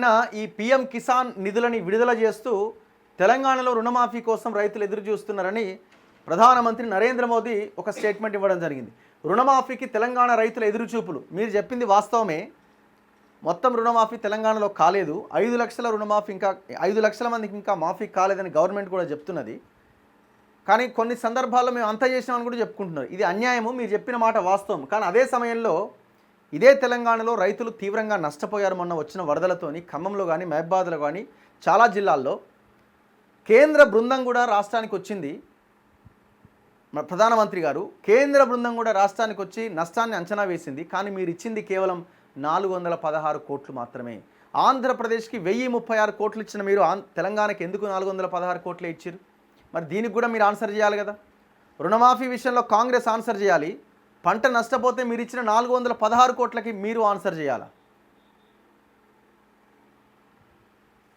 నిన్న ఈ పీఎం కిసాన్ నిధులని విడుదల చేస్తూ తెలంగాణలో రుణమాఫీ కోసం రైతులు ఎదురు చూస్తున్నారని ప్రధానమంత్రి నరేంద్ర మోదీ ఒక స్టేట్మెంట్ ఇవ్వడం జరిగింది. రుణమాఫీకి తెలంగాణ రైతుల ఎదురుచూపులు. మీరు చెప్పింది వాస్తవమే. మొత్తం రుణమాఫీ తెలంగాణలో కాలేదు. 5 లక్షల రుణమాఫీ ఇంకా 5 లక్షల మందికి ఇంకా మాఫీ కాలేదని గవర్నమెంట్ కూడా చెప్తున్నది. కానీ కొన్ని సందర్భాల్లో మేము అంత చేసినామని కూడా చెప్పుకుంటున్నారు. ఇది అన్యాయము. మీరు చెప్పిన మాట వాస్తవం. కానీ అదే సమయంలో ఇదే తెలంగాణలో రైతులు తీవ్రంగా నష్టపోయారు. మొన్న వచ్చిన వరదలతోని ఖమ్మంలో కానీ మహబాద్లో కానీ చాలా జిల్లాల్లో కేంద్ర బృందం కూడా రాష్ట్రానికి వచ్చింది. ప్రధానమంత్రి గారు కేంద్ర బృందం కూడా రాష్ట్రానికి వచ్చి నష్టాన్ని అంచనా వేసింది. కానీ మీరు ఇచ్చింది కేవలం 416 కోట్లు మాత్రమే. ఆంధ్రప్రదేశ్కి 1036 కోట్లు ఇచ్చిన మీరు తెలంగాణకి ఎందుకు 416 కోట్లే ఇచ్చారు? మరి దీనికి కూడా మీరు ఆన్సర్ చేయాలి కదా. రుణమాఫీ విషయంలో కాంగ్రెస్ ఆన్సర్ చేయాలి. పంట నష్టపోతే మీరు ఇచ్చిన 416 కోట్లకి మీరు ఆన్సర్ చేయాలా?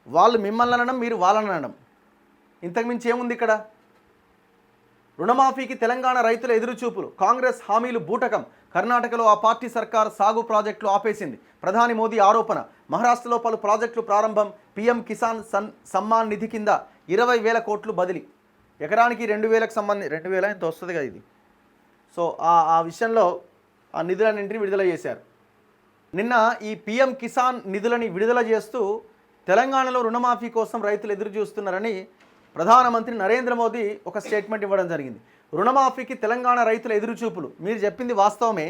వాళ్ళు మిమ్మల్ని అనడం, మీరు వాళ్ళని అనడం, ఇంతకుమించి ఏముంది ఇక్కడ? రుణమాఫీకి తెలంగాణ రైతుల ఎదురుచూపులు. కాంగ్రెస్ హామీలు బూటకం. కర్ణాటకలో ఆ పార్టీ సర్కార్ సాగు ప్రాజెక్టులు ఆపేసింది. ప్రధాని మోదీ ఆరోపణ. మహారాష్ట్రలో పలు ప్రాజెక్టులు ప్రారంభం. పీఎం కిసాన్ సమ్మాన్ నిధి కింద 20,000 కోట్లు బదిలీ. ఎకరానికి 2,000కి సంబంధించి 2,000 ఎంత వస్తుంది కదా ఇది. సో ఆ విషయంలో ఆ నిధులన్నింటినీ విడుదల చేశారు. నిన్న ఈ పీఎం కిసాన్ నిధులని విడుదల చేస్తూ తెలంగాణలో రుణమాఫీ కోసం రైతులు ఎదురు చూస్తున్నారని ప్రధానమంత్రి నరేంద్ర మోదీ ఒక స్టేట్మెంట్ ఇవ్వడం జరిగింది. రుణమాఫీకి తెలంగాణ రైతుల ఎదురుచూపులు. మీరు చెప్పింది వాస్తవమే.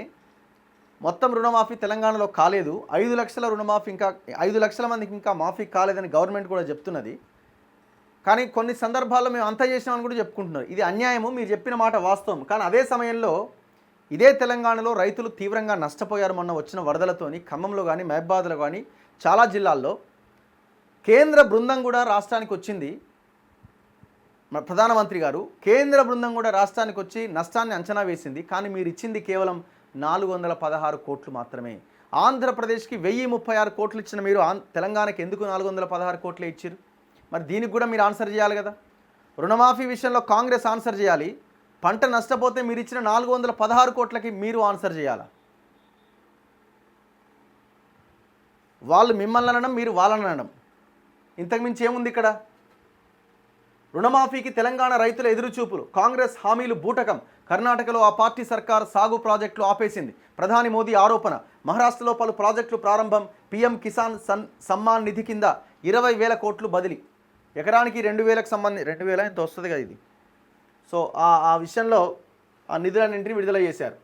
మొత్తం రుణమాఫీ తెలంగాణలో కాలేదు. 5 లక్షల రుణమాఫీ ఇంకా 5 లక్షల మందికి ఇంకా మాఫీ కాలేదని గవర్నమెంట్ కూడా చెప్తున్నది. కానీ కొన్ని సందర్భాల్లో మేము అంత చేసినామని కూడా చెప్పుకుంటున్నారు. ఇది అన్యాయము. మీరు చెప్పిన మాట వాస్తవం. కానీ అదే సమయంలో ఇదే తెలంగాణలో రైతులు తీవ్రంగా నష్టపోయారు. మొన్న వచ్చిన వరదలతోని ఖమ్మంలో కానీ మహబాద్లో కానీ చాలా జిల్లాల్లో కేంద్ర బృందం కూడా రాష్ట్రానికి వచ్చింది. ప్రధానమంత్రి గారు కేంద్ర బృందం కూడా రాష్ట్రానికి వచ్చి నష్టాన్ని అంచనా వేసింది. కానీ మీరు ఇచ్చింది కేవలం 416 కోట్లు మాత్రమే. ఆంధ్రప్రదేశ్కి 1036 కోట్లు ఇచ్చిన మీరు తెలంగాణకి ఎందుకు 416 కోట్లే ఇచ్చారు? మరి దీనికి కూడా మీరు ఆన్సర్ చేయాలి కదా. రుణమాఫీ విషయంలో కాంగ్రెస్ ఆన్సర్ చేయాలి. పంట నష్టపోతే మీరు ఇచ్చిన 416 కోట్లకి మీరు ఆన్సర్ చేయాలా? వాళ్ళు మిమ్మల్ని అనడం, మీరు వాళ్ళని అనడం, ఇంతకుమించి ఏముంది ఇక్కడ? రుణమాఫీకి తెలంగాణ రైతుల ఎదురుచూపులు. కాంగ్రెస్ హామీలు బూటకం. కర్ణాటకలో ఆ పార్టీ సర్కార్ సాగు ప్రాజెక్టులు ఆపేసింది. ప్రధాని మోదీ ఆరోపణ. మహారాష్ట్రలో పలు ప్రాజెక్టులు ప్రారంభం. పీఎం కిసాన్ సమ్మాన్ నిధి కింద 20,000 కోట్లు బదిలీ. ఎకరానికి 2,000కి సంబంధించి 2,000 ఎంత వస్తుంది కదా ఇది. సో ఆ విషయంలో ఆ నిధులన్నింటినీ విడుదల చేశారు.